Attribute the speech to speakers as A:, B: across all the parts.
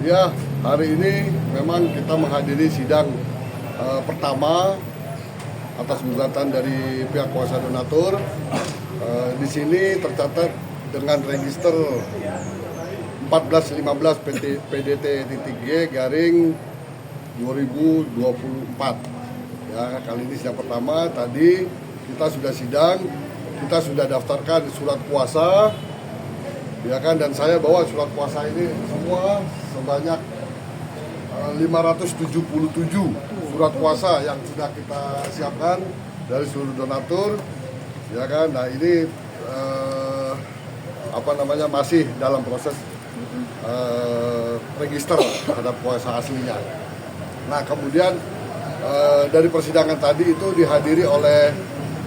A: Ya, hari ini memang kita menghadiri sidang pertama atas gugatan dari pihak kuasa donatur. Di sini tercatat dengan register 1415 PDT.G garing 2024. Ya, kali ini sidang pertama. Tadi kita sudah sidang, kita sudah daftarkan surat kuasa, ya kan, dan saya bawa surat kuasa ini semua sebanyak 577 surat kuasa yang sudah kita siapkan dari seluruh donatur, ya kan. Nah, ini masih dalam proses register terhadap kuasa aslinya. Nah, kemudian dari persidangan tadi itu dihadiri oleh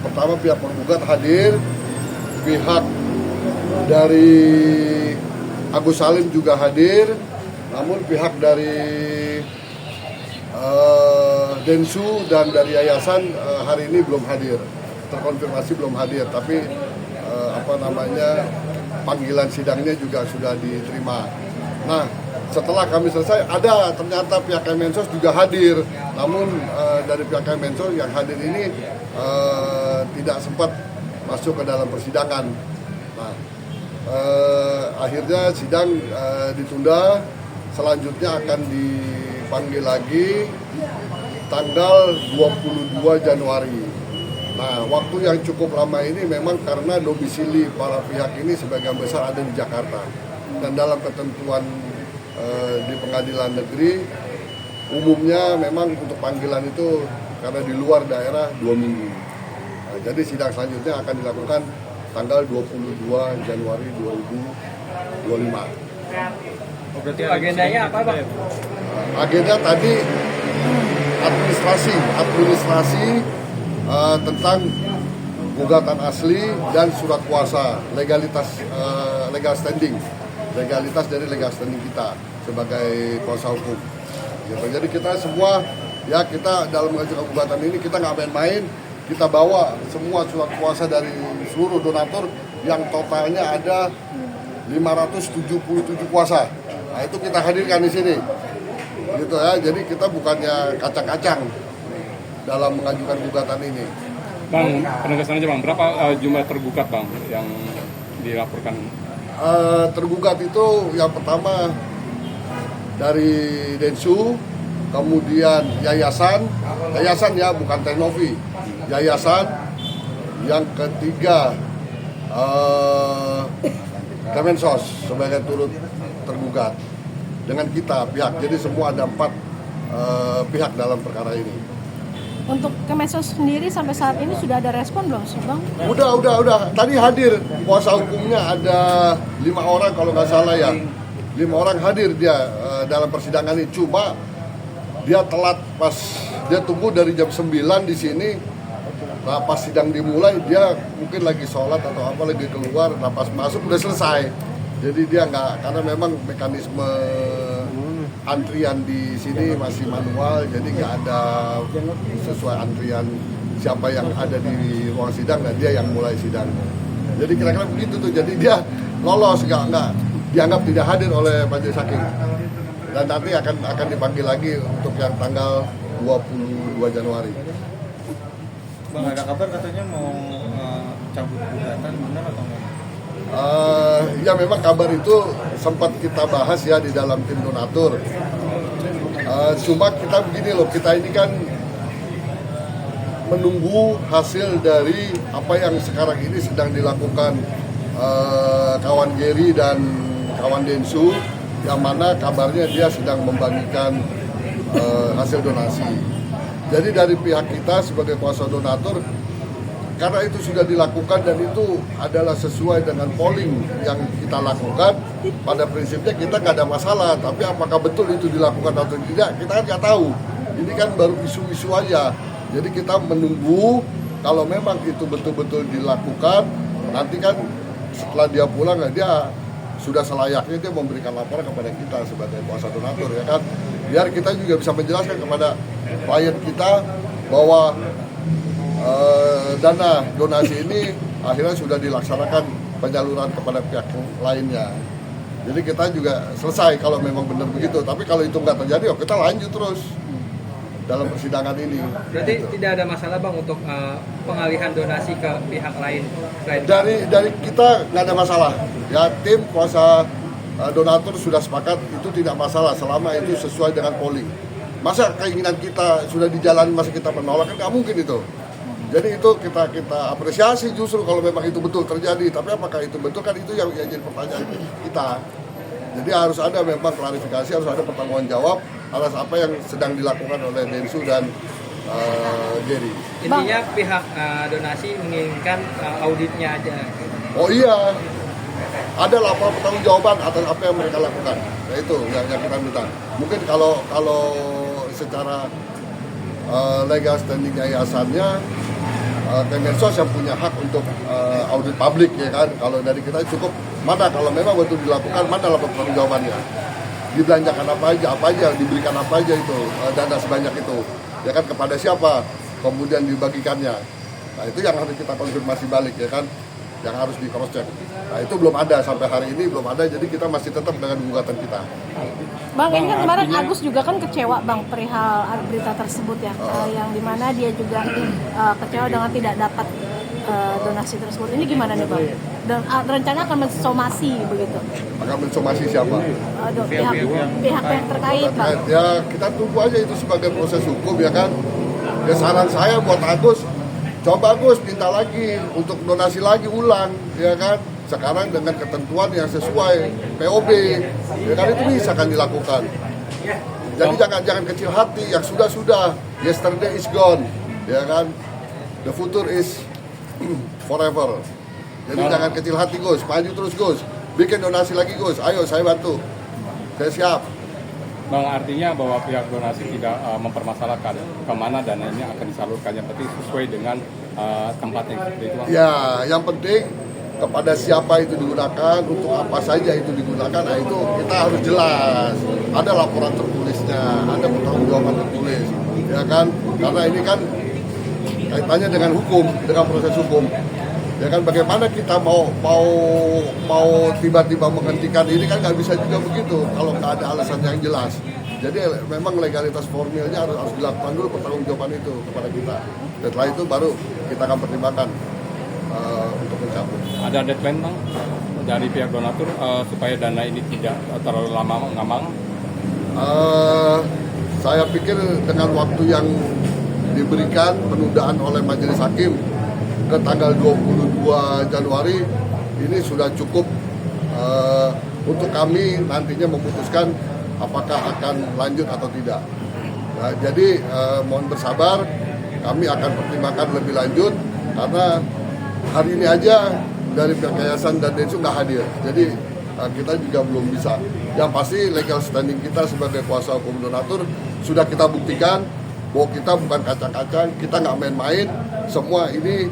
A: pertama pihak penggugat hadir, pihak dari Agus Salim juga hadir, namun pihak dari Densu dan dari Yayasan hari ini belum hadir, terkonfirmasi belum hadir, tapi panggilan sidangnya juga sudah diterima. Nah, setelah kami selesai, ada ternyata pihak Kemensos juga hadir, namun dari pihak Kemensos yang hadir ini tidak sempat masuk ke dalam persidangan. Nah, akhirnya sidang ditunda, selanjutnya akan dipanggil lagi tanggal 22 Januari. Nah, waktu yang cukup lama ini memang karena domisili para pihak ini sebagian besar ada di Jakarta. Dan dalam ketentuan di pengadilan negeri, umumnya memang untuk panggilan itu karena di luar daerah 2 minggu. Nah, jadi sidang selanjutnya akan dilakukan tanggal 22 Januari 2025.
B: Berarti agendanya apa, Bang?
A: Agenda tadi administrasi tentang gugatan asli dan surat kuasa, legalitas dari legal standing kita sebagai kuasa hukum. Jadi kita semua, ya, kita dalam mengajukan gugatan ini kita nggak main-main, kita bawa semua surat kuasa dari seluruh donatur yang totalnya ada 577 kuasa. Nah, itu kita hadirkan di sini, gitu ya. Jadi kita bukannya kacang-kacang dalam mengajukan gugatan ini.
C: Bang, penegasan aja Bang, berapa jumlah tergugat Bang yang dilaporkan?
A: Tergugat itu yang pertama dari Densu, kemudian yayasan ya, bukan Teknovi, yayasan. Yang ketiga Kemensos sebagai turut tergugat dengan kita pihak. Jadi semua ada 4 pihak dalam perkara ini.
D: Untuk Kemensos sendiri sampai saat ini sudah ada respon belum sih, Bang?
A: Udah. Tadi hadir kuasa hukumnya ada 5 orang kalau nggak salah ya. 5 orang hadir dia dalam persidangan ini. Cuma dia telat, pas dia tunggu dari jam 9 di sini. Nah, pas sidang dimulai dia mungkin lagi sholat atau apa, lagi keluar. Nah, pas masuk udah selesai. Jadi dia nggak, karena memang mekanisme antrian di sini masih manual, jadi nggak ada sesuai antrian siapa yang ada di ruang sidang dan dia yang mulai sidang. Jadi kira-kira begitu tuh. Jadi dia lolos, nggak dianggap tidak hadir oleh majelis hakim. Dan nanti akan dipanggil lagi untuk yang tanggal 22 Januari.
B: Bang, ada kabar katanya mau cabut gugatan, benar atau enggak?
A: Ya, memang kabar itu sempat kita bahas ya di dalam tim donatur. Cuma kita begini loh, kita ini kan menunggu hasil dari apa yang sekarang ini sedang dilakukan kawan Geri dan kawan Densu, yang mana kabarnya dia sedang membagikan hasil donasi. Jadi dari pihak kita sebagai kuasa donatur, karena itu sudah dilakukan dan itu adalah sesuai dengan polling yang kita lakukan, pada prinsipnya kita nggak ada masalah. Tapi apakah betul itu dilakukan atau tidak, kita kan nggak tahu. Ini kan baru isu-isu aja. Jadi kita menunggu kalau memang itu betul-betul dilakukan, nanti kan setelah dia pulang, dia sudah selayaknya dia memberikan laporan kepada kita sebagai kuasa donatur, ya kan. Biar kita juga bisa menjelaskan kepada klien kita bahwa dana donasi ini akhirnya sudah dilaksanakan penyaluran kepada pihak lainnya. Jadi kita juga selesai kalau memang benar begitu. Tapi kalau itu nggak terjadi, kita lanjut terus dalam persidangan ini.
E: Berarti tidak ada masalah Bang untuk pengalihan donasi ke pihak lain?
A: Dari kita nggak ada masalah. Ya, tim kuasa donatur sudah sepakat itu tidak masalah selama itu sesuai dengan polling. Masa keinginan kita sudah dijalani, masa kita menolak, kan nggak mungkin itu. Jadi itu kita apresiasi justru kalau memang itu betul terjadi. Tapi apakah itu betul, kan itu yang jadi pertanyaan kita. Jadi harus ada memang klarifikasi, harus ada pertanggung jawab atas apa yang sedang dilakukan oleh Densu dan Gary.
E: Intinya pihak donasi menginginkan auditnya aja.
A: Oh iya, ada laporan pertanggungjawaban atas apa yang mereka lakukan. Nah itu yang kita minta. Mungkin kalau secara legal standing yayasannya, Kemensos yang punya hak untuk audit publik, ya kan. Kalau dari kita cukup mana kalau memang betul dilakukan, mana laporan pertanggungjawabannya, dibelanjakan apa aja, diberikan apa aja itu dana sebanyak itu, ya kan, kepada siapa, kemudian dibagikannya. Nah itu yang harus kita konfirmasi balik, ya kan, yang harus di cross check. Nah itu belum ada sampai hari ini, belum ada, jadi kita masih tetap dengan gugatan kita.
D: Bang, ini kan kemarin Agus juga kan kecewa Bang perihal berita tersebut ya, yang dimana dia juga kecewa dengan tidak dapat donasi tersebut. Ini gimana nih Bang? Dan rencana akan mensomasi begitu?
A: Maka mensomasi siapa?
D: Pihak yang terkait Bang.
A: Ya kita tunggu aja itu sebagai proses hukum, ya kan. Ya saran saya buat Agus, coba Agus minta lagi untuk donasi lagi ulang, ya kan. Sekarang dengan ketentuan yang sesuai POB, ya kan, itu bisa kan dilakukan. Jadi jangan kecil hati, yang sudah yesterday is gone, ya kan, the future is forever. Jadi jangan kecil hati Gus, maju terus Gus, bikin donasi lagi Gus, ayo saya bantu, saya siap.
C: Bang, artinya bahwa pihak donasi tidak mempermasalahkan kemana dana ini akan disalurkan, yang penting sesuai dengan tempatnya seperti itu Bang. Ya,
A: yang penting kepada siapa itu digunakan, untuk apa saja itu digunakan, nah itu kita harus jelas. Ada laporan tertulisnya, ada pertanggungjawaban tertulis, ya kan? Karena ini kan kaitannya dengan hukum, dengan proses hukum. Ya kan, bagaimana kita mau tiba-tiba menghentikan ini, kan nggak bisa juga begitu kalau nggak ada alasan yang jelas. Jadi memang legalitas formilnya harus dilakukan dulu pertanggungjawaban itu kepada kita. Setelah itu baru kita akan pertimbangkan untuk mencabut.
C: Ada deadline Bang dari pihak donatur supaya dana ini tidak terlalu lama ngambang?
A: Saya pikir dengan waktu yang diberikan penundaan oleh majelis hakim ke tanggal 22 Januari ini sudah cukup untuk kami nantinya memutuskan apakah akan lanjut atau tidak. Nah, jadi mohon bersabar, kami akan pertimbangkan lebih lanjut karena hari ini aja dari pihak yayasan dan Densu nggak hadir. Jadi kita juga belum bisa. Yang pasti legal standing kita sebagai kuasa hukum donatur sudah kita buktikan bahwa kita bukan kacang-kacang, kita nggak main-main. Semua ini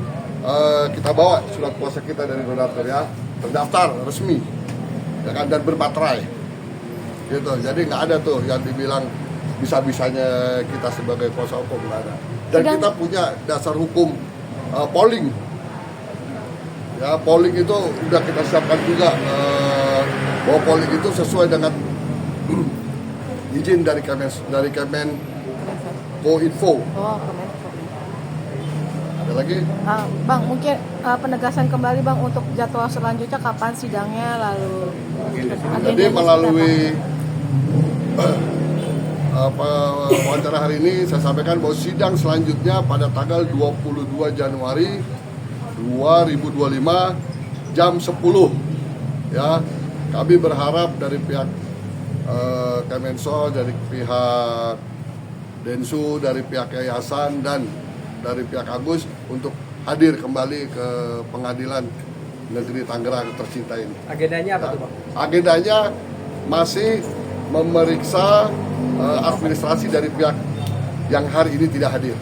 A: kita bawa surat kuasa kita dari donatur, ya, terdaftar resmi, ya kan, dan bermaterai. Gitu. Jadi nggak ada tuh yang dibilang bisa-bisanya kita sebagai kuasa hukum, nggak ada. Dan kita punya dasar hukum polling. Ya, polling itu udah kita siapkan juga, bahwa polling itu sesuai dengan izin dari Kemenkominfo. Ada lagi?
D: Bang, mungkin penegasan kembali Bang untuk jadwal selanjutnya kapan sidangnya, lalu
A: jadi melalui wawancara hari ini saya sampaikan bahwa sidang selanjutnya pada tanggal 22 Januari 2025 jam 10, ya. Kami berharap dari pihak Kemensos, dari pihak Densu, dari pihak yayasan dan dari pihak Agus untuk hadir kembali ke Pengadilan Negeri Tangerang tercinta ini.
E: Agendanya apa tuh Bang?
A: Agendanya masih memeriksa administrasi dari pihak yang hari ini tidak hadir.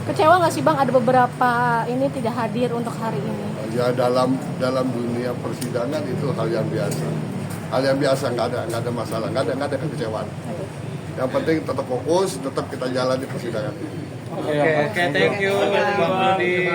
D: kecewa nggak sih Bang ada beberapa ini tidak hadir untuk hari ini?
A: Ya dalam dunia persidangan itu hal yang biasa. Hal yang biasa, nggak ada masalah, nggak ada kekecewaan. Yang penting tetap fokus, tetap kita jalani persidangan ini.
E: Oke, thank you Bang Rudi.